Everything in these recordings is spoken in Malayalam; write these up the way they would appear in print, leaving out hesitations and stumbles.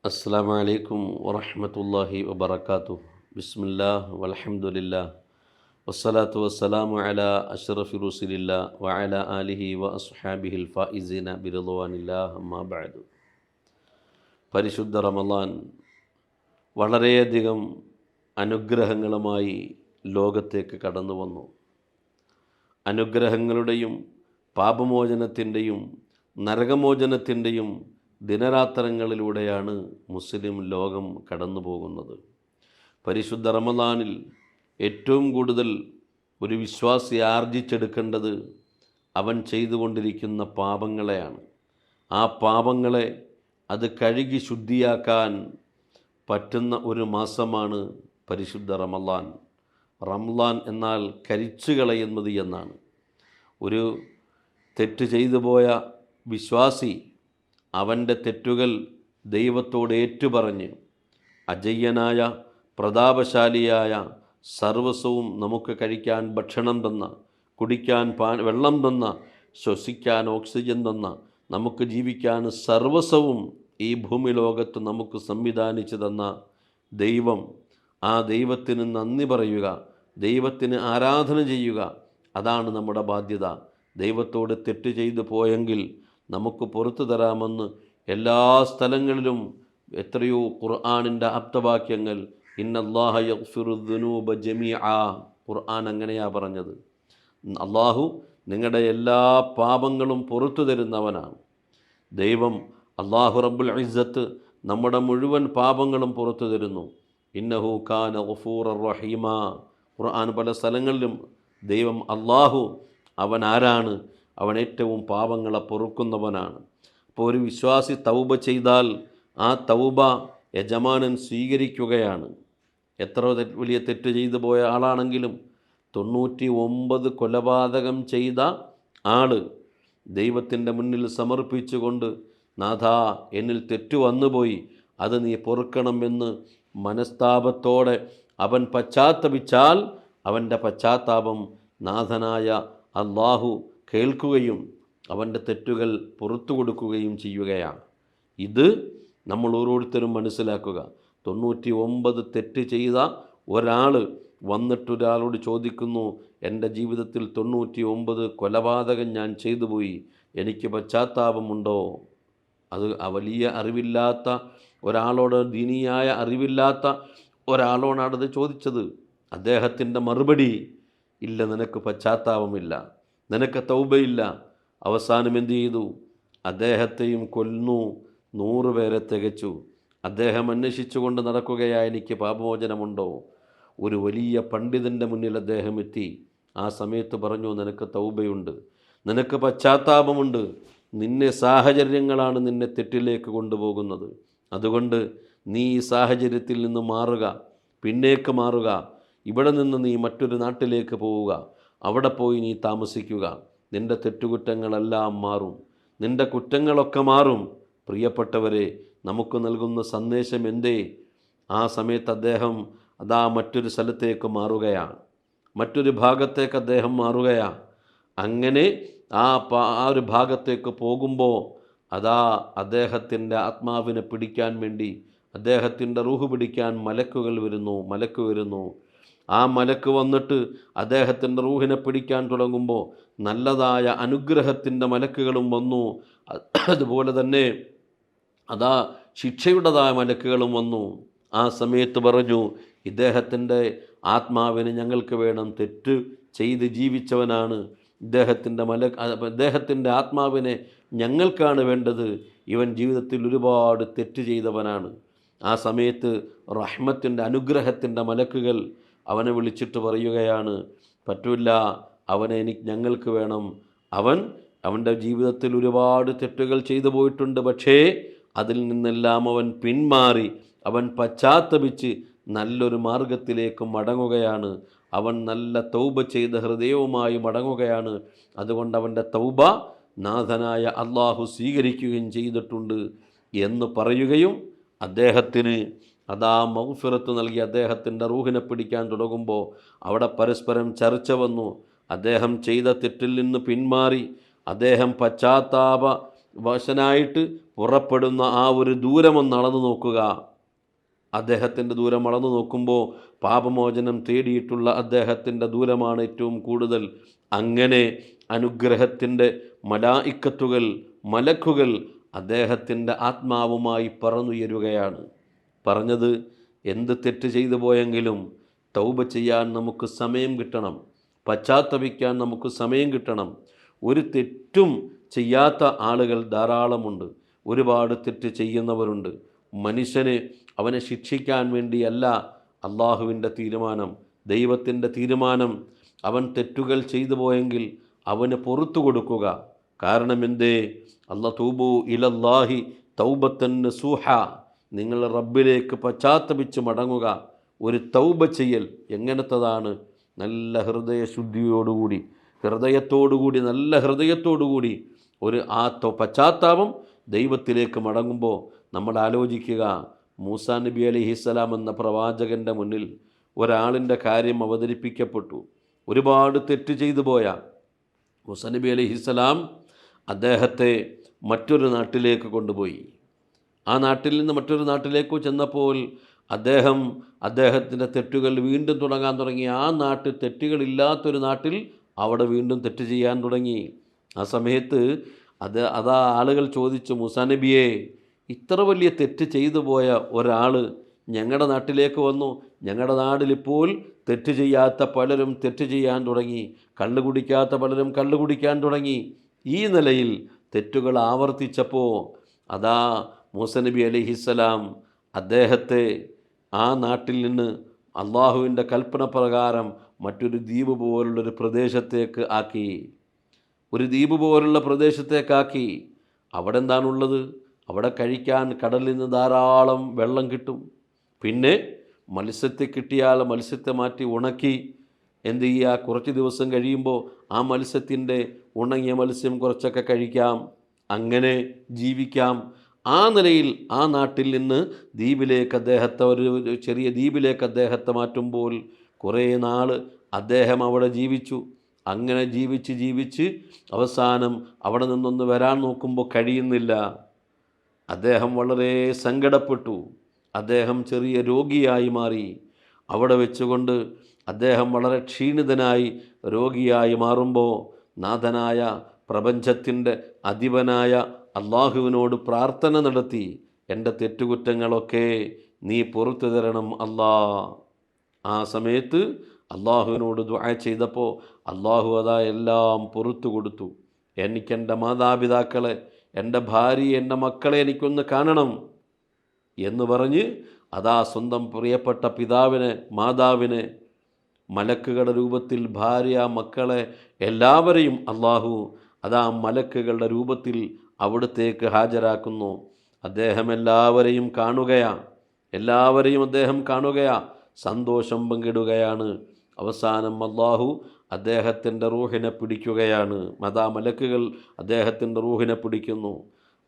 അസ്സലാമു അലൈക്കും വറഹ്മത്തുള്ളാഹി വബറകാതുഹു. ബിസ്മില്ലാഹ് വൽഹംദുലില്ലാഹ് വസ്സലാത്തു വസ്സലാമു അലാ അഷ്റഫി റസൂലില്ലാഹ് വഅലാ ആലിഹി വഅസ്ഹാബിഹിൽ ഫായിസീന ബിറിദ്വാനില്ലാഹ് അമ്മാ ബഅദ്. പരിശുദ്ധ റമളാൻ വളരെയധികം അനുഗ്രഹങ്ങളുമായി ലോകത്തേക്ക് കടന്നു വന്നു. അനുഗ്രഹങ്ങളുടെയും പാപമോചനത്തിൻ്റെയും നരകമോചനത്തിൻ്റെയും ദിനരാത്രങ്ങളിലൂടെയാണ് മുസ്ലിം ലോകം കടന്നു പോകുന്നത്. പരിശുദ്ധ റമളാനിൽ ഏറ്റവും കൂടുതൽ ഒരു വിശ്വാസി ആർജിച്ചെടുക്കേണ്ടത് അവൻ ചെയ്തുകൊണ്ടിരിക്കുന്ന പാപങ്ങളെയാണ്. ആ പാപങ്ങളെ അത് കഴുകി ശുദ്ധിയാക്കാൻ പറ്റുന്ന ഒരു മാസമാണ് പരിശുദ്ധ റമളാൻ. റമളാൻ എന്നാൽ കരിച്ചു കളയുന്നത് എന്നാണ്. ഒരു തെറ്റ് ചെയ്തു പോയ വിശ്വാസി അവൻ്റെ തെറ്റുകൾ ദൈവത്തോട് ഏറ്റുപറഞ്ഞ് അജയ്യനായ പ്രതാപശാലിയായ സർവസ്വവും നമുക്ക് കഴിക്കാൻ ഭക്ഷണം തന്ന, കുടിക്കാൻ വെള്ളം തന്ന, ശ്വസിക്കാൻ ഓക്സിജൻ തന്ന, നമുക്ക് ജീവിക്കാൻ സർവസ്വവും ഈ ഭൂമി ലോകത്ത് നമുക്ക് സംവിധാനിച്ചു തന്ന ദൈവം, ആ ദൈവത്തിന് നന്ദി പറയുക, ദൈവത്തിന് ആരാധന ചെയ്യുക, അതാണ് നമ്മുടെ ബാധ്യത. ദൈവത്തോട് തെറ്റ് ചെയ്തു പോയെങ്കിൽ നമുക്ക് പുറത്തു തരാമെന്ന് എല്ലാ സ്ഥലങ്ങളിലും എത്രയോ ഖുർആനിൻ്റെ ആപ്തവാക്യങ്ങൾ, ഇന്നല്ലാഹ യഗ്ഫിറു ദുനൂബ ജമീഅ, ഖുർആൻ അങ്ങനെയാ പറഞ്ഞത്. അള്ളാഹു നിങ്ങളുടെ എല്ലാ പാപങ്ങളും പുറത്തു തരുന്നവനാണ്. ദൈവം അള്ളാഹു റബ്ബുൽ ഇസ്സത്ത് നമ്മുടെ മുഴുവൻ പാപങ്ങളും പുറത്തു തരുന്നു. ഇന്നഹു കാന ഗഫൂറർ റഹീമ. ഖുർആൻ പല സ്ഥലങ്ങളിലും ദൈവം അള്ളാഹു അവൻ ആരാണ്? അവൻ ഏറ്റവും പാപങ്ങളെ പൊറുക്കുന്നവനാണ്. അപ്പോൾ ഒരു വിശ്വാസി തൗബ ചെയ്താൽ ആ തൗബ യജമാനൻ സ്വീകരിക്കുകയാണ്. എത്ര വലിയ തെറ്റ് ചെയ്തു പോയ ആളാണെങ്കിലും 99 കൊലപാതകം ചെയ്ത ആൾ ദൈവത്തിൻ്റെ മുന്നിൽ സമർപ്പിച്ചുകൊണ്ട്, നാഥാ എന്നിൽ തെറ്റു വന്നുപോയി, അത് നീ പൊറുക്കണമെന്ന് മനസ്താപത്തോടെ അവൻ പശ്ചാത്തപിച്ചാൽ അവൻ്റെ പശ്ചാത്താപം നാഥനായ അള്ളാഹു കേൾക്കുകയും അവൻ്റെ തെറ്റുകൾ പുറത്തു കൊടുക്കുകയും ചെയ്യുകയാണ്. ഇത് നമ്മൾ ഓരോരുത്തരും മനസ്സിലാക്കുക. 99 തെറ്റ് ചെയ്ത ഒരാൾ വന്നിട്ടൊരാളോട് ചോദിക്കുന്നു, എൻ്റെ ജീവിതത്തിൽ 99 കൊലപാതകം ഞാൻ ചെയ്തു പോയി, എനിക്ക് പശ്ചാത്താപമുണ്ടോ? അത് വലിയ അറിവില്ലാത്ത ഒരാളോട്, ദീനിയായ അറിവില്ലാത്ത ഒരാളോടാണത് ചോദിച്ചത്. അദ്ദേഹത്തിൻ്റെ മറുപടി, ഇല്ല, നിനക്ക് പശ്ചാത്താപമില്ല, നിനക്ക് തൗബയില്ല. അവസാനം എന്തു ചെയ്തു? അദ്ദേഹത്തെയും കൊന്നു, 100 പേരെ തികച്ചു. അദ്ദേഹം അന്വേഷിച്ചുകൊണ്ട് നടക്കുകയായി, എനിക്ക് പാപമോചനമുണ്ടോ? ഒരു വലിയ പണ്ഡിതൻ്റെ മുന്നിൽ അദ്ദേഹം എത്തി. ആ സമയത്ത് പറഞ്ഞു, നിനക്ക് തൗബയുണ്ട്, നിനക്ക് പശ്ചാത്താപമുണ്ട്, നിന്നെ സാഹചര്യങ്ങളാണ് നിന്നെ തെറ്റിലേക്ക് കൊണ്ടുപോകുന്നത്. അതുകൊണ്ട് നീ ഈ സാഹചര്യത്തിൽ നിന്ന് മാറുക, പിന്നേക്ക് മാറുക. ഇവിടെ നിന്ന് നീ മറ്റൊരു നാട്ടിലേക്ക് പോവുക, അവിടെ പോയി നീ താമസിക്കുക. നിൻ്റെ തെറ്റുകുറ്റങ്ങളെല്ലാം മാറും, നിൻ്റെ കുറ്റങ്ങളൊക്കെ മാറും. പ്രിയപ്പെട്ടവരെ, നമുക്ക് നൽകുന്ന സന്ദേശം എന്തേ? ആ സമയത്ത് അദ്ദേഹം അതാ മറ്റൊരു സ്ഥലത്തേക്ക് മാറുകയാണ്, മറ്റൊരു ഭാഗത്തേക്ക് അദ്ദേഹം മാറുകയാണ്. അങ്ങനെ ആ ഒരു ഭാഗത്തേക്ക് പോകുമ്പോൾ അതാ അദ്ദേഹത്തിൻ്റെ ആത്മാവിനെ പിടിക്കാൻ വേണ്ടി, അദ്ദേഹത്തിൻ്റെ റൂഹ് പിടിക്കാൻ മലക്ക് വരുന്നു. ആ മലക്ക് വന്നിട്ട് അദ്ദേഹത്തിൻ്റെ റൂഹിനെ പിടിക്കാൻ തുടങ്ങുമ്പോൾ നല്ലതായ അനുഗ്രഹത്തിൻ്റെ മലക്കുകളും വന്നു. അതുപോലെ തന്നെ അതാ ശിക്ഷയുടേതായ മലക്കുകളും വന്നു. ആ സമയത്ത് പറഞ്ഞു, ഇദ്ദേഹത്തിൻ്റെ ആത്മാവിനെ ഞങ്ങൾക്ക് വേണം, തെറ്റ് ചെയ്ത് ജീവിച്ചവനാണ്, ഇദ്ദേഹത്തിൻ്റെ ആത്മാവിനെ ഞങ്ങൾക്കാണ് വേണ്ടത്, ഇവൻ ജീവിതത്തിൽ ഒരുപാട് തെറ്റ് ചെയ്തവനാണ്. ആ സമയത്ത് റഹ്മത്തിൻ്റെ, അനുഗ്രഹത്തിൻ്റെ മലക്കുകൾ അവനെ വിളിച്ചിട്ട് പറയുകയാണ്, പറ്റില്ല, അവനെ ഞങ്ങൾക്ക് വേണം. അവൻ്റെ ജീവിതത്തിൽ ഒരുപാട് തെറ്റുകൾ ചെയ്തു പോയിട്ടുണ്ട്, പക്ഷേ അതിൽ നിന്നെല്ലാം അവൻ പിന്മാറി, അവൻ പശ്ചാത്തപിച്ച് നല്ലൊരു മാർഗത്തിലേക്ക് മടങ്ങുകയാണ്. അവൻ നല്ല തൗബ ചെയ്ത ഹൃദയവുമായി മടങ്ങുകയാണ്. അതുകൊണ്ട് അവൻ്റെ തൗബ നാഥനായ അള്ളാഹു സ്വീകരിക്കുകയും ചെയ്തിട്ടുണ്ട് എന്ന് പറയുകയും അദ്ദേഹത്തിന് അതാ മഗ്ഫിറത്ത് നൽകി അദ്ദേഹത്തിൻ്റെ റൂഹിനെ പിടിക്കാൻ തുടങ്ങുമ്പോൾ അവിടെ പരസ്പരം ചർച്ച വന്നു. അദ്ദേഹം ചെയ്ത തെറ്റിൽ നിന്ന് പിന്മാറി അദ്ദേഹം പശ്ചാത്താപ വശനായിട്ട് പുറപ്പെടുന്ന ആ ഒരു ദൂരമൊന്ന് അളന്നു നോക്കുക. അദ്ദേഹത്തിൻ്റെ ദൂരം അളന്നു നോക്കുമ്പോൾ പാപമോചനം തേടിയിട്ടുള്ള അദ്ദേഹത്തിൻ്റെ ദൂരമാണ് ഏറ്റവും കൂടുതൽ. അങ്ങനെ അനുഗ്രഹത്തിൻ്റെ മലായിക്കത്തുകൾ, മലക്കുകൾ അദ്ദേഹത്തിൻ്റെ ആത്മാവുമായി പറന്നുയരുകയാണ്. പറഞ്ഞത്, എന്ത് തെറ്റ് ചെയ്തു പോയെങ്കിലും തൗബ ചെയ്യാൻ നമുക്ക് സമയം കിട്ടണം, പശ്ചാത്തപിക്കാൻ നമുക്ക് സമയം കിട്ടണം. ഒരു തെറ്റും ചെയ്യാത്ത ആളുകൾ ധാരാളമുണ്ട്, ഒരുപാട് തെറ്റ് ചെയ്യുന്നവരുണ്ട്. മനുഷ്യന് അവനെ ശിക്ഷിക്കാൻ വേണ്ടിയല്ല അള്ളാഹുവിൻ്റെ തീരുമാനം, ദൈവത്തിൻ്റെ തീരുമാനം. അവൻ തെറ്റുകൾ ചെയ്തു പോയെങ്കിൽ അവന് പുറത്തു കൊടുക്കുക. കാരണം എന്തേ? തൂബു ഇലല്ലാഹി തൗബത്തൻ നസൂഹ, നിങ്ങൾ റബ്ബിലേക്ക് പശ്ചാത്തപിച്ച് മടങ്ങുക. ഒരു തൗബ ചെയ്യൽ എങ്ങനത്തതാണ്? നല്ല ഹൃദയശുദ്ധിയോടുകൂടി, നല്ല ഹൃദയത്തോടുകൂടി ഒരു പശ്ചാത്താപം ദൈവത്തിലേക്ക് മടങ്ങുമ്പോൾ നമ്മൾ ആലോചിക്കുക. മൂസാ നബി അലൈഹിസ്സലാം എന്ന പ്രവാചകൻ്റെ മുന്നിൽ ഒരാളിൻ്റെ കാര്യം അവതരിപ്പിക്കപ്പെട്ടു. ഒരുപാട് തെറ്റ് ചെയ്തു പോയ മൂസാ നബി അലൈഹിസ്സലാം അദ്ദേഹത്തെ മറ്റൊരു നാട്ടിലേക്ക് കൊണ്ടുപോയി. ആ നാട്ടിൽ നിന്ന് മറ്റൊരു നാട്ടിലേക്ക് ചെന്നപ്പോൾ അദ്ദേഹത്തിൻ്റെ തെറ്റുകൾ വീണ്ടും തുടങ്ങി. ആ നാട്ടിൽ തെറ്റുകളില്ലാത്തൊരു നാട്ടിൽ അവിടെ വീണ്ടും തെറ്റ് ചെയ്യാൻ തുടങ്ങി. ആ സമയത്ത് ആളുകൾ ചോദിച്ചു, മൂസാ നബിയെ, ഇത്ര വലിയ തെറ്റ് ചെയ്തു പോയ ഒരാൾ ഞങ്ങളുടെ നാട്ടിലേക്ക് വന്നു. ഞങ്ങളുടെ നാട്ടിലിപ്പോൾ തെറ്റ് ചെയ്യാത്ത പലരും തെറ്റ് ചെയ്യാൻ തുടങ്ങി, കള്ളു കുടിക്കാത്ത പലരും കള്ളു കുടിക്കാൻ തുടങ്ങി. ഈ നിലയിൽ തെറ്റുകൾ ആവർത്തിച്ചപ്പോൾ മൂസാ നബി അലൈഹിസ്സലാം അദ്ദേഹത്തെ ആ നാട്ടിൽ നിന്ന് അള്ളാഹുവിൻ്റെ കൽപ്പന പ്രകാരം മറ്റൊരു ദ്വീപ് പോലുള്ളൊരു പ്രദേശത്തേക്ക് ആക്കി. അവിടെ എന്താണുള്ളത്? അവിടെ കഴിക്കാൻ കടലിൽ നിന്ന് ധാരാളം വെള്ളം കിട്ടും. പിന്നെ മത്സ്യത്തെ കിട്ടിയാൽ മത്സ്യത്തെ മാറ്റി ഉണക്കി എന്ത് ചെയ്യുക? കുറച്ച് ദിവസം കഴിയുമ്പോൾ ആ മത്സ്യത്തിൻ്റെ ഉണങ്ങിയ മത്സ്യം കുറച്ചൊക്കെ കഴിക്കാം, അങ്ങനെ ജീവിക്കാം. ആ നിലയിൽ ആ നാട്ടിൽ നിന്ന് ഒരു ചെറിയ ദ്വീപിലേക്ക് അദ്ദേഹത്തെ മാറ്റുമ്പോൾ കുറേ നാൾ അദ്ദേഹം അവിടെ ജീവിച്ചു. അങ്ങനെ ജീവിച്ച് അവസാനം അവിടെ നിന്നൊന്ന് വരാൻ നോക്കുമ്പോൾ കഴിയുന്നില്ല. അദ്ദേഹം വളരെ സങ്കടപ്പെട്ടു. അദ്ദേഹം ചെറിയ രോഗിയായി മാറി. അവിടെ വെച്ചുകൊണ്ട് അദ്ദേഹം വളരെ ക്ഷീണിതനായി രോഗിയായി മാറുമ്പോൾ നാഥനായ പ്രപഞ്ചത്തിൻ്റെ അധിപനായ അള്ളാഹുവിനോട് പ്രാർത്ഥന നടത്തി, എൻ്റെ തെറ്റുകുറ്റങ്ങളൊക്കെ നീ പുറത്തു തരണം അല്ലാ. ആ സമയത്ത് അള്ളാഹുവിനോട് ദുആ ചെയ്തപ്പോൾ അള്ളാഹു എല്ലാം പുറത്തു കൊടുത്തു. എനിക്കെൻ്റെ മാതാപിതാക്കളെ, എൻ്റെ ഭാര്യയെ, എൻ്റെ മക്കളെ എനിക്കൊന്ന് കാണണം എന്ന് പറഞ്ഞ് സ്വന്തം പ്രിയപ്പെട്ട പിതാവിനെ, മാതാവിനെ മലക്കുകളുടെ രൂപത്തിൽ, ഭാര്യ, മക്കളെ എല്ലാവരെയും അള്ളാഹു മലക്കുകളുടെ രൂപത്തിൽ അവിടത്തേക്ക് ഹാജരാക്കുന്നു. അദ്ദേഹം എല്ലാവരെയും കാണുകയാ, സന്തോഷം പങ്കിടുകയാണ്. അവസാനം അള്ളാഹു അദ്ദേഹത്തിൻ്റെ റൂഹിനെ പിടിക്കുകയാണ്. മലക്കുകൾ അദ്ദേഹത്തിൻ്റെ റൂഹിനെ പിടിക്കുന്നു.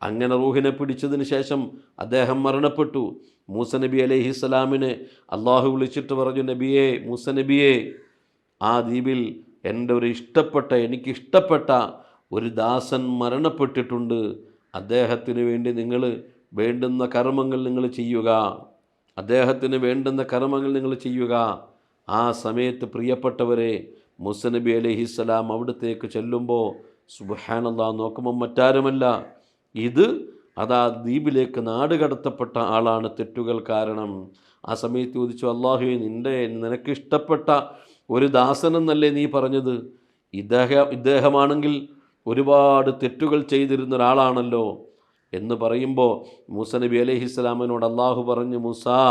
അങ്ങനെ റൂഹിനെ പിടിച്ചതിന് ശേഷം അദ്ദേഹം മരണപ്പെട്ടു. മൂസാ നബി അലൈഹിസ്സലാമിനെ അള്ളാഹു വിളിച്ചിട്ട് പറഞ്ഞു, നബിയെ, മൂസാ നബിയെ, ആ ദ്വീപിൽ എനിക്കിഷ്ടപ്പെട്ട ഒരു ദാസൻ മരണപ്പെട്ടിട്ടുണ്ട്. അദ്ദേഹത്തിന് വേണ്ടി നിങ്ങൾ വേണ്ടുന്ന കർമ്മങ്ങൾ നിങ്ങൾ ചെയ്യുക. ആ സമയത്ത് പ്രിയപ്പെട്ടവരെ, മൂസാ നബി അലൈഹിസ്സലാം അവിടത്തേക്ക് ചെല്ലുമ്പോൾ സുബ്ഹാനല്ലാഹ്, നോക്കുമ്പോൾ മറ്റാരുമല്ല, ഇത് ദ്വീപിലേക്ക് നാടുകടത്തപ്പെട്ട ആളാണ് തെറ്റുകൾ കാരണം. ആ സമയത്ത് ചോദിച്ചു, അല്ലാഹുവേ, നിനക്കിഷ്ടപ്പെട്ട ഒരു ദാസനെന്നല്ലേ നീ പറഞ്ഞത്? ഇദ്ദേഹമാണെങ്കിൽ ഒരുപാട് തെറ്റുകൾ ചെയ്തിരുന്ന ഒരാളാണല്ലോ എന്ന് പറയുമ്പോൾ മൂസാ നബി അലൈഹിസ്സലാമിനോട് അള്ളാഹു പറഞ്ഞു, മൂസാ,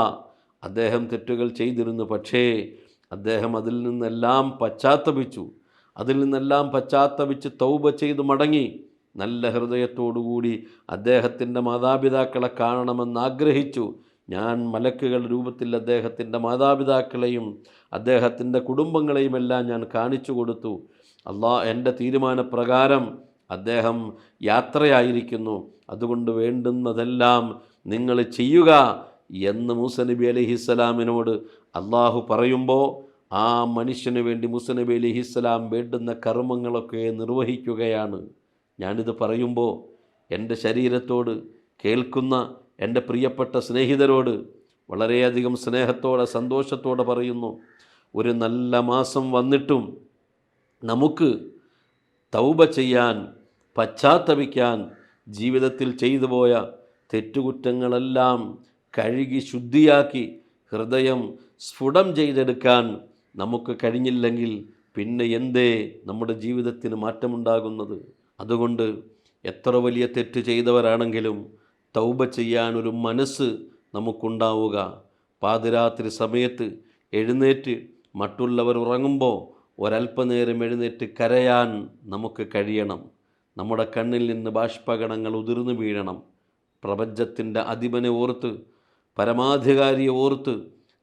അദ്ദേഹം തെറ്റുകൾ ചെയ്തിരുന്നു, പക്ഷേ അദ്ദേഹം അതിൽ നിന്നെല്ലാം പശ്ചാത്തപിച്ച് തൗബ ചെയ്ത് മടങ്ങി. നല്ല ഹൃദയത്തോടുകൂടി അദ്ദേഹത്തിൻ്റെ മാതാപിതാക്കളെ കാണണമെന്ന് ആഗ്രഹിച്ചു. ഞാൻ മലക്കുകളുടെ രൂപത്തിൽ അദ്ദേഹത്തിൻ്റെ മാതാപിതാക്കളെയും അദ്ദേഹത്തിൻ്റെ കുടുംബങ്ങളെയും എല്ലാം ഞാൻ കാണിച്ചു കൊടുത്തു. എൻ്റെ തീരുമാനപ്രകാരം അദ്ദേഹം യാത്രയായിരിക്കുന്നു, അതുകൊണ്ട് വേണ്ടുന്നതെല്ലാം നിങ്ങൾ ചെയ്യുക എന്ന് മൂസാ നബി അലൈഹിസ്സലാമിനോട് അള്ളാഹു പറയുമ്പോൾ ആ മനുഷ്യന് വേണ്ടി മൂസാ നബി അലൈഹിസ്സലാം വേണ്ടുന്ന കർമ്മങ്ങളൊക്കെ നിർവഹിക്കുകയാണ്. ഞാനിത് പറയുമ്പോൾ എൻ്റെ ശരീരത്തോട്, കേൾക്കുന്ന എൻ്റെ പ്രിയപ്പെട്ട സ്നേഹിതരോട് വളരെയധികം സ്നേഹത്തോടെ സന്തോഷത്തോടെ പറയുന്നു, ഒരു നല്ല മാസം വന്നിട്ടും നമുക്ക് തൗബ ചെയ്യാൻ, പശ്ചാത്തപിക്കാൻ, ജീവിതത്തിൽ ചെയ്തു പോയ തെറ്റുകുറ്റങ്ങളെല്ലാം കഴുകി ശുദ്ധിയാക്കി ഹൃദയം സ്ഫുടം ചെയ്തെടുക്കാൻ നമുക്ക് കഴിഞ്ഞില്ലെങ്കിൽ പിന്നെ എന്തേ നമ്മുടെ ജീവിതത്തിന് മാറ്റമുണ്ടാകുന്നത്? അതുകൊണ്ട് എത്ര വലിയ തെറ്റ് ചെയ്തവരാണെങ്കിലും തൗബ ചെയ്യാനൊരു മനസ്സ് നമുക്കുണ്ടാവുക. പാതിരാത്രി സമയത്ത് എഴുന്നേറ്റ് മറ്റുള്ളവർ ഉറങ്ങുമ്പോൾ ഒരല്പനേരം എഴുന്നേറ്റ് കരയാൻ നമുക്ക് കഴിയണം. നമ്മുടെ കണ്ണിൽ നിന്ന് ബാഷ്പകണങ്ങൾ ഉതിർന്നു വീഴണം. പ്രപഞ്ചത്തിൻ്റെ അധിപനെ ഓർത്ത്, പരമാധികാരിയെ ഓർത്ത്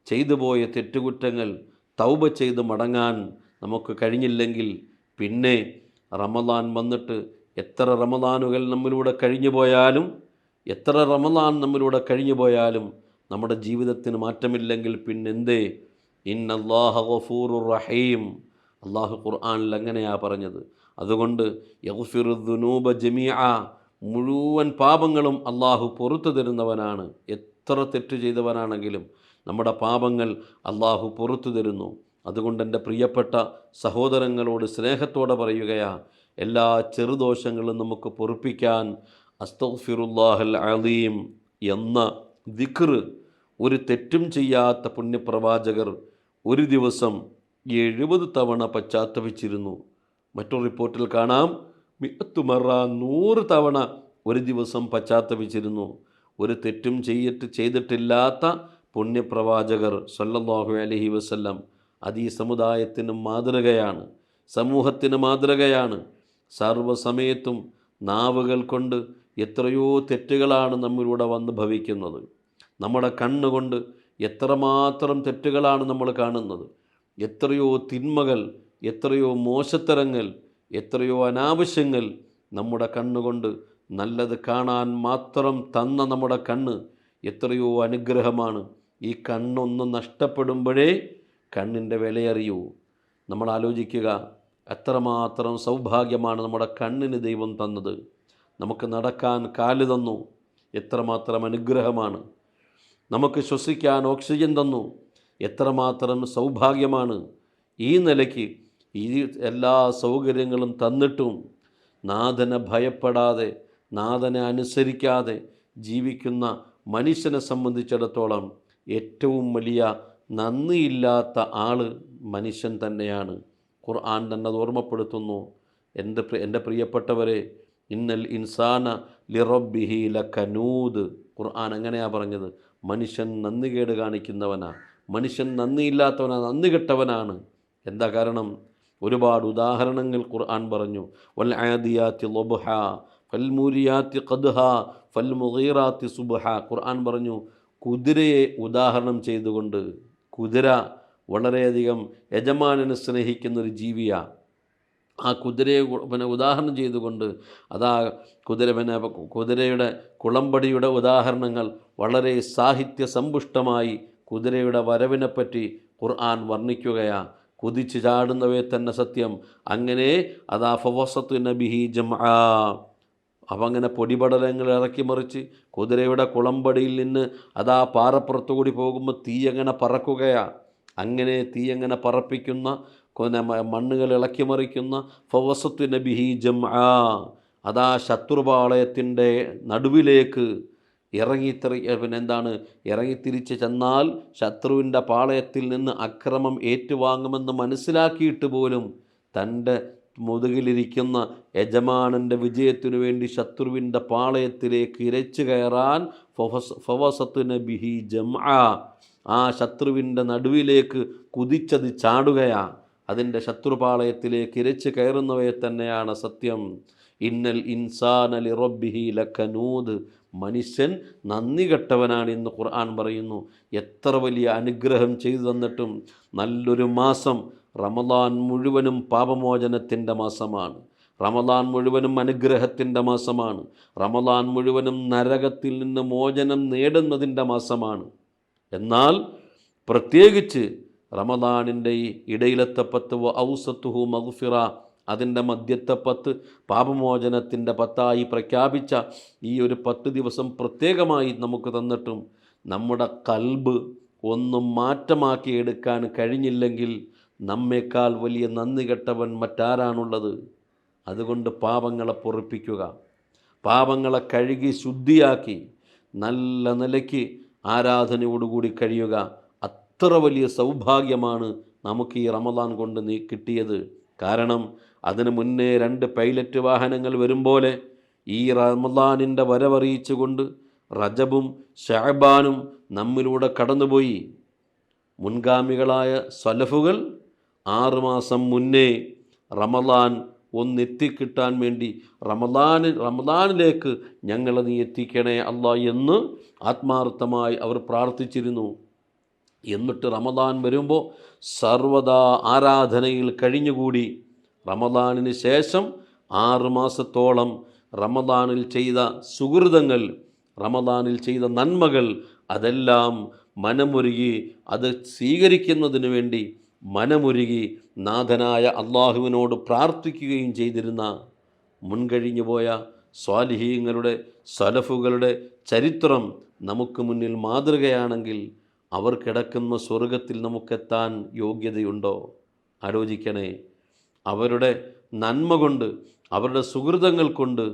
ചെയ്തു പോയ തെറ്റുകുറ്റങ്ങൾ തൗബ ചെയ്ത് മടങ്ങാൻ നമുക്ക് കഴിഞ്ഞില്ലെങ്കിൽ പിന്നെ റമദാൻ വന്നിട്ട് എത്ര റമദാനുകൾ നമ്മിലൂടെ കഴിഞ്ഞു പോയാലും, എത്ര റമദാൻ നമ്മിലൂടെ കഴിഞ്ഞു പോയാലും നമ്മുടെ ജീവിതത്തിന് മാറ്റമില്ലെങ്കിൽ പിന്നെന്തേ? ഇന്നല്ലാഹ ഗഫൂറുർ റഹീം. അള്ളാഹു ഖുർആനിൽ അങ്ങനെയാണ് പറഞ്ഞത്. അതുകൊണ്ട് യഗ്ഫിറു ദുനൂബ ജമീഅ, മുഴുവൻ പാപങ്ങളും അള്ളാഹു പുറത്തു തരുന്നവനാണ്. എത്ര തെറ്റ് ചെയ്തവനാണെങ്കിലും നമ്മുടെ പാപങ്ങൾ അള്ളാഹു പുറത്തു തരുന്നു. അതുകൊണ്ട് എൻ്റെ പ്രിയപ്പെട്ട സഹോദരങ്ങളോട് സ്നേഹത്തോടെ പറയുകയാ, എല്ലാ ചെറുദോഷങ്ങളും നമുക്ക് പൊറുപ്പിക്കാൻ അസ്തഗ്ഫിറുല്ലാഹൽ അലീം എന്ന ദിക്ർ ഒരു തെറ്റും ചെയ്യാത്ത പുണ്യപ്രവാചകർ ഒരു ദിവസം 70 തവണ പശ്ചാത്തപിച്ചിരുന്നു. മറ്റൊരു റിപ്പോർട്ടിൽ കാണാം 100 തവണ ഒരു ദിവസം പശ്ചാത്തപിച്ചിരുന്നു. ഒരു തെറ്റും ചെയ്തിട്ടില്ലാത്ത പുണ്യപ്രവാചകർ സല്ലല്ലാഹു അലൈഹി വസല്ലം അത് ഈ സമുദായത്തിന് മാതൃകയാണ്, സമൂഹത്തിന് മാതൃകയാണ്. സർവ്വസമയത്തും നാവുകൾ കൊണ്ട് എത്രയോ തെറ്റുകളാണ് നമ്മിലൂടെ വന്ന് ഭവിക്കുന്നത്. നമ്മുടെ കണ്ണുകൊണ്ട് എത്രമാത്രം തെറ്റുകളാണ് നമ്മൾ കാണുന്നത്. എത്രയോ തിന്മകൾ, എത്രയോ മോശത്തരങ്ങൾ, എത്രയോ അനാവശ്യങ്ങൾ നമ്മുടെ കണ്ണുകൊണ്ട്. നല്ലത് കാണാൻ മാത്രം തന്ന നമ്മുടെ കണ്ണ് എത്രയോ അനുഗ്രഹമാണ്. ഈ കണ്ണൊന്ന് നഷ്ടപ്പെടുമ്പോഴേ കണ്ണിൻ്റെ വിലയറിയൂ. നമ്മൾ ആലോചിക്കുക, എത്രമാത്രം സൗഭാഗ്യമാണ് നമ്മുടെ കണ്ണിന് ദൈവം തന്നത്. നമുക്ക് നടക്കാൻ കാല് തന്നു, എത്രമാത്രം അനുഗ്രഹമാണ്. നമുക്ക് ശ്വസിക്കാൻ ഓക്സിജൻ തന്നു, എത്രമാത്രം സൗഭാഗ്യമാണ്. ഈ നിലയ്ക്ക് ഈ എല്ലാ സൗകര്യങ്ങളും തന്നിട്ടും നാഥനെ ഭയപ്പെടാതെ, നാഥനെ അനുസരിക്കാതെ ജീവിക്കുന്ന മനുഷ്യനെ സംബന്ധിച്ചിടത്തോളം ഏറ്റവും വലിയ നന്ദിയില്ലാത്ത ആൾ മനുഷ്യൻ തന്നെയാണ്. ഖുർആൻ തന്നെ അത് ഓർമ്മപ്പെടുത്തുന്നു. എൻ്റെ പ്രിയപ്പെട്ടവരെ, ഇന്നൽ ഇൻസാന ലിറബ്ബിഹി ലകനൂദ്. ഖുർആൻ അങ്ങനെയാണ് പറഞ്ഞത്. മനുഷ്യൻ നന്ദികേട് കാണിക്കുന്നവനാ, മനുഷ്യൻ നന്ദിയില്ലാത്തവനാ, നന്ദി കെട്ടവനാണ്. എന്താ കാരണം? ഒരുപാട് ഉദാഹരണങ്ങൾ ഖുർആൻ പറഞ്ഞു. വൽ ആദിയാത്തി ളബ്ഹ ഫൽമുരിയാത്തി ഖദ്ഹ ഫൽമുഗീറാത്തി സുബ്ഹ. ഖുർആൻ പറഞ്ഞു കുതിരയെ ഉദാഹരണം ചെയ്തുകൊണ്ട്. കുതിര വളരെയധികം യജമാനനെ സ്നേഹിക്കുന്നൊരു ജീവിയാണ്. ആ കുതിരയെ ഉദാഹരണം ചെയ്തുകൊണ്ട് അതാ കുതിരയുടെ കുളമ്പടിയുടെ ഉദാഹരണങ്ങൾ വളരെ സാഹിത്യ സമ്പുഷ്ടമായി കുതിരയുടെ വരവിനെപ്പറ്റി ഖുർആൻ വർണ്ണിക്കുകയാണ്. കുതിച്ച് ചാടുന്നവയെ തന്നെ സത്യം. അങ്ങനെ അതാ ഫവസത്തു നബിഹി ജംആ, അപ്പം അങ്ങനെ പൊടിപടലങ്ങൾ ഇറക്കി മറിച്ച് കുതിരയുടെ കുളമ്പടിയിൽ നിന്ന് അതാ പാറപ്പുറത്തുകൂടി പോകുമ്പോൾ തീയങ്ങനെ പറക്കുകയാണ്. അങ്ങനെ തീയങ്ങനെ പറപ്പിക്കുന്ന, മണ്ണുകൾ ഇളക്കി മറിക്കുന്ന ഫവസത്തു നബിഹി ജംആ, അതാ ശത്രുപാളയത്തിൻ്റെ നടുവിലേക്ക് ഇറങ്ങിത്തിരിച്ച് ചെന്നാൽ ശത്രുവിൻ്റെ പാളയത്തിൽ നിന്ന് അക്രമം ഏറ്റുവാങ്ങുമെന്ന് മനസ്സിലാക്കിയിട്ട് പോലും തൻ്റെ മുതുകിലിരിക്കുന്ന യജമാനൻ്റെ വിജയത്തിനു വേണ്ടി ശത്രുവിൻ്റെ പാളയത്തിലേക്ക് ഇരച്ചു കയറാൻ ഫവസത്തു നബിഹി ജംആ, ആ ശത്രുവിൻ്റെ നടുവിലേക്ക് കുതിച്ചത് ചാടുകയാണ്. അതിൻ്റെ ശത്രുപാളയത്തിലേക്ക് ഇരച്ചു കയറുന്നവയെ തന്നെയാണ് സത്യം. ഇന്നൽ ഇൻസാന ലിറബ്ബിഹി ലകനൂദ്, മനുഷ്യൻ നന്ദി കെട്ടവനാണ് എന്ന് ഖുർആൻ പറയുന്നു. എത്ര വലിയ അനുഗ്രഹം ചെയ്തു തന്നിട്ടും നല്ലൊരു മാസം റമദാൻ മുഴുവനും പാപമോചനത്തിൻ്റെ മാസമാണ്. റമദാൻ മുഴുവനും അനുഗ്രഹത്തിൻ്റെ മാസമാണ്. റമദാൻ മുഴുവനും നരകത്തിൽ നിന്ന് മോചനം നേടുന്നതിൻ്റെ മാസമാണ്. എന്നാൽ പ്രത്യേകിച്ച് റമദാനിൻ്റെ ഈ ഇടയിലത്തെ 10 ഔസത്തുഹു മഗ്ഫിറ, അതിൻ്റെ മധ്യത്തെ 10 പാപമോചനത്തിൻ്റെ 10ആയി പ്രഖ്യാപിച്ച ഈ ഒരു 10 ദിവസം പ്രത്യേകമായി നമുക്ക് തന്നിട്ടും നമ്മുടെ കൽബ് ഒന്നും മാറ്റമാക്കിയെടുക്കാൻ കഴിഞ്ഞില്ലെങ്കിൽ നമ്മേക്കാൾ വലിയ നന്ദി കെട്ടവൻ മറ്റാരാണുള്ളത്? അതുകൊണ്ട് പാപങ്ങളെ പൊറുപ്പിക്കുക, പാപങ്ങളെ കഴുകി ശുദ്ധിയാക്കി നല്ല നിലയ്ക്ക് ആരാധനയോടുകൂടി കഴിയുക. അത്ര വലിയ സൗഭാഗ്യമാണ് നമുക്ക് ഈ റമദാൻ കൊണ്ട് കിട്ടിയത്. കാരണം അതിന് മുന്നേ 2 പൈലറ്റ് വാഹനങ്ങൾ വരും പോലെ ഈ റമദാനിൻ്റെ വരവറിയിച്ചുകൊണ്ട് റജബും ശഅബാനും നമ്മിലൂടെ കടന്നുപോയി. മുൻഗാമികളായ സലഫുകൾ 6 മാസം മുന്നേ റമദാൻ ഒന്നെത്തിക്കിട്ടാൻ വേണ്ടി റമദാനിലേക്ക് ഞങ്ങളെ നീ എത്തിക്കണേ അല്ലാ എന്ന് ആത്മാർത്ഥമായി അവർ പ്രാർത്ഥിച്ചിരുന്നു. എന്നിട്ട് റമദാൻ വരുമ്പോൾ സർവദാ ആരാധനയിൽ കഴിഞ്ഞുകൂടി. റമദാനിന് ശേഷം 6 മാസത്തോളം റമദാനിൽ ചെയ്ത സുഹൃതങ്ങൾ, റമദാനിൽ ചെയ്ത നന്മകൾ അതെല്ലാം മനമുരുകി അത് സ്വീകരിക്കുന്നതിന് വേണ്ടി മനമുരുകി നാഥനായ അള്ളാഹുവിനോട് പ്രാർത്ഥിക്കുകയും ചെയ്തിരുന്ന മുൻകഴിഞ്ഞു പോയ സ്വാലിഹീങ്ങളുടെ സലഫുകളുടെ ചരിത്രം നമുക്ക് മുന്നിൽ മാതൃകയാണെങ്കിൽ അവർ കിടക്കുന്ന സ്വർഗത്തിൽ നമുക്കെത്താൻ യോഗ്യതയുണ്ടോ? ആലോചിക്കണേ. അവരുടെ നന്മ കൊണ്ട്, അവരുടെ സുഹൃതങ്ങൾ കൊണ്ട്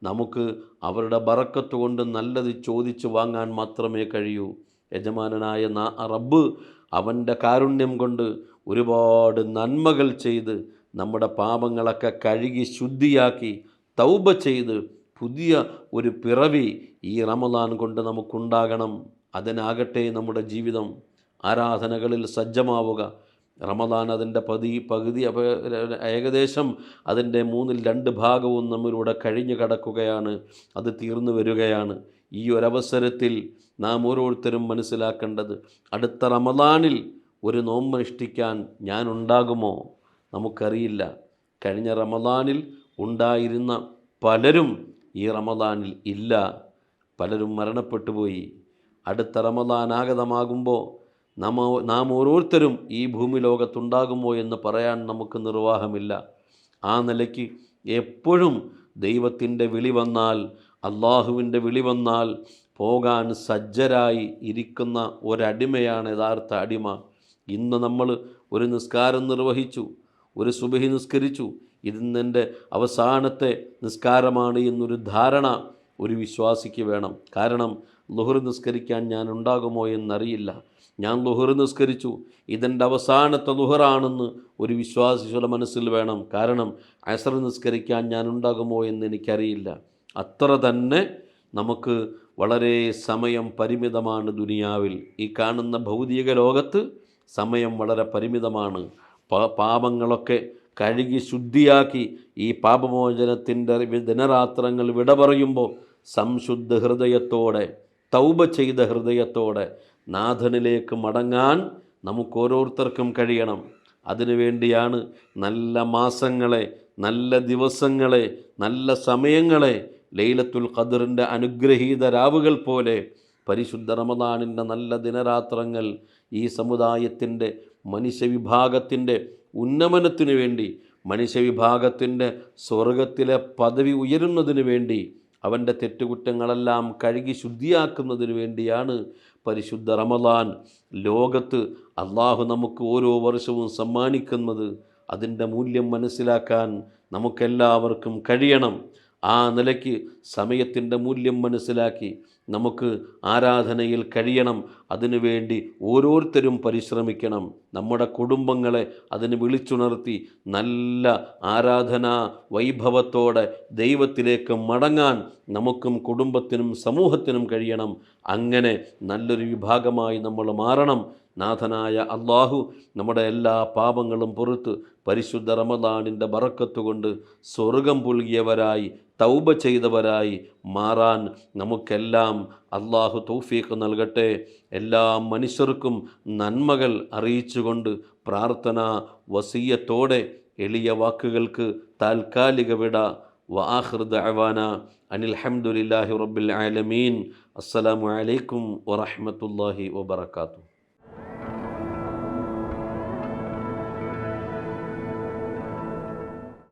നമുക്ക് അവരുടെ ബറക്കത്ത് കൊണ്ട് നല്ലത് ചോദിച്ചു വാങ്ങാൻ മാത്രമേ കഴിയൂ. യജമാനനായ റബ്ബ് അവൻ്റെ കാരുണ്യം കൊണ്ട് ഒരുപാട് നന്മകൾ ചെയ്ത് നമ്മുടെ പാപങ്ങളൊക്കെ കഴുകി ശുദ്ധിയാക്കി തൗബ ചെയ്ത് പുതിയ ഒരു പിറവി ഈ റമദാൻ കൊണ്ട് നമുക്കുണ്ടാകണം. അതിനാകട്ടെ നമ്മുടെ ജീവിതം. ആരാധനകളിൽ സജ്ജമാവുക. റമദാൻ അതിൻ്റെ പകുതി ഏകദേശം അതിൻ്റെ 2 ഭാഗവും നമ്മിലൂടെ കഴിഞ്ഞു കടക്കുകയാണ്. അത് തീർന്നു വരികയാണ്. ഈ ഒരവസരത്തിൽ നാം ഓരോരുത്തരും മനസ്സിലാക്കേണ്ടത്, അടുത്ത റമദാനിൽ ഒരു നോമ്പനുഷ്ഠിക്കാൻ ഞാൻ ഉണ്ടാകുമോ? നമുക്കറിയില്ല. കഴിഞ്ഞ റമദാനിൽ ഉണ്ടായിരുന്ന പലരും ഈ റമദാനിൽ ഇല്ല. പലരും മരണപ്പെട്ടു പോയി. അടുത്ത റമദാൻ ആഗതമാകുമ്പോൾ നാം ഓരോരുത്തരും ഈ ഭൂമി ലോകത്തുണ്ടാകുമോ എന്ന് പറയാൻ നമുക്ക് നിർവാഹമില്ല. ആ നിലയ്ക്ക് എപ്പോഴും ദൈവത്തിൻ്റെ വിളി വന്നാൽ, അള്ളാഹുവിൻ്റെ വിളി വന്നാൽ പോകാൻ സജ്ജരായി ഇരിക്കുന്ന ഒരടിമയാണ് യഥാർത്ഥ അടിമ. ഇന്ന് നമ്മൾ ഒരു നിസ്കാരം നിർവഹിച്ചു, ഒരു സുബഹി നിസ്കരിച്ചു, ഇതിന്നെൻ്റെ അവസാനത്തെ നിസ്കാരമാണ് എന്നൊരു ധാരണ ഒരു വിശ്വാസിക്ക് വേണം. കാരണം ളുഹർ നിസ്കരിക്കാൻ ഞാൻ ഉണ്ടാകുമോ എന്നറിയില്ല. ഞാൻ ളുഹർ നിസ്കരിച്ചു, ഇതെൻ്റെ അവസാനത്തെ ളുഹറാണെന്ന് ഒരു വിശ്വാസിയുടെ മനസ്സിൽ വേണം. കാരണം അസ്ർ നിസ്കരിക്കാൻ ഞാൻ ഉണ്ടാകുമോ എന്ന് എനിക്കറിയില്ല. അത്ര തന്നെ നമുക്ക് വളരെ സമയം പരിമിതമാണ് ദുനിയാവിൽ. ഈ കാണുന്ന ഭൗതിക ലോകത്ത് സമയം വളരെ പരിമിതമാണ്. പാപങ്ങളൊക്കെ കഴുകി ശുദ്ധിയാക്കി ഈ പാപമോചനത്തിൻ്റെ ദിനരാത്രങ്ങൾ വിട പറയുമ്പോൾ സംശുദ്ധ ഹൃദയത്തോടെ, തൗബ ചെയ്ത ഹൃദയത്തോടെ നാഥനിലേക്ക് മടങ്ങാൻ നമുക്കോരോരുത്തർക്കും കഴിയണം. അതിനുവേണ്ടിയാണ് നല്ല മാസങ്ങളെ, നല്ല ദിവസങ്ങളെ, നല്ല സമയങ്ങളെ, ലൈലത്തുൽ ഖദ്റിൻ്റെ അനുഗ്രഹീത രാവുകൾ പോലെ പരിശുദ്ധ റമദാനിൻ്റെ നല്ല ദിനരാത്രങ്ങൾ ഈ സമുദായത്തിൻ്റെ മനുഷ്യവിഭാഗത്തിൻ്റെ ഉന്നമനത്തിനു വേണ്ടി, മനുഷ്യവിഭാഗത്തിൻ്റെ സ്വർഗത്തിലെ പദവി ഉയരുന്നതിന് വേണ്ടി, അവൻ്റെ തെറ്റുകുറ്റങ്ങളെല്ലാം കഴുകി ശുദ്ധിയാക്കുന്നതിന് വേണ്ടിയാണ് പരിശുദ്ധ റമദാൻ ലോകത്ത് അള്ളാഹു നമുക്ക് ഓരോ വർഷവും സമ്മാനിക്കുന്നത്. അതിൻ്റെ മൂല്യം മനസ്സിലാക്കാൻ നമുക്കെല്ലാവർക്കും കഴിയണം. ആ നിലയ്ക്ക് സമയത്തിൻ്റെ മൂല്യം മനസ്സിലാക്കി നമുക്ക് ആരാധനയിൽ കഴിയണം. അതിനുവേണ്ടി ഓരോരുത്തരും പരിശ്രമിക്കണം. നമ്മുടെ കുടുംബങ്ങളെ അതിന് വിളിച്ചുണർത്തി നല്ല ആരാധനാ വൈഭവത്തോടെ ദൈവത്തിലേക്ക് മടങ്ങാൻ നമുക്കും കുടുംബത്തിനും സമൂഹത്തിനും കഴിയണം. അങ്ങനെ നല്ലൊരു വിഭാഗമായി നമ്മൾ മാറണം. നാഥനായ അള്ളാഹു നമ്മുടെ എല്ലാ പാപങ്ങളും പുറത്ത് പരിശുദ്ധ റമദാനിൻ്റെ ബറക്കത്ത് കൊണ്ട് സ്വർഗം പുൽകിയവരായി, തൗബ ചെയ്തവരായി മാറാൻ നമുക്കെല്ലാം അള്ളാഹു തൗഫീഖ് നൽകട്ടെ. എല്ലാ മനുഷ്യർക്കും നന്മകൾ അറിയിച്ചുകൊണ്ട് പ്രാർത്ഥന വസിയ്യത്തോടെ എളിയ വാക്കുകൾക്ക് താൽക്കാലിക വിട. വആഖിറു ദഅവാന അനിൽ ഹംദുലില്ലാഹി റബ്ബിൽ ആലമീൻ. അസ്സലാമു അലൈക്കും വറഹ്മത്തുള്ളാഹി വബറകാതുഹു.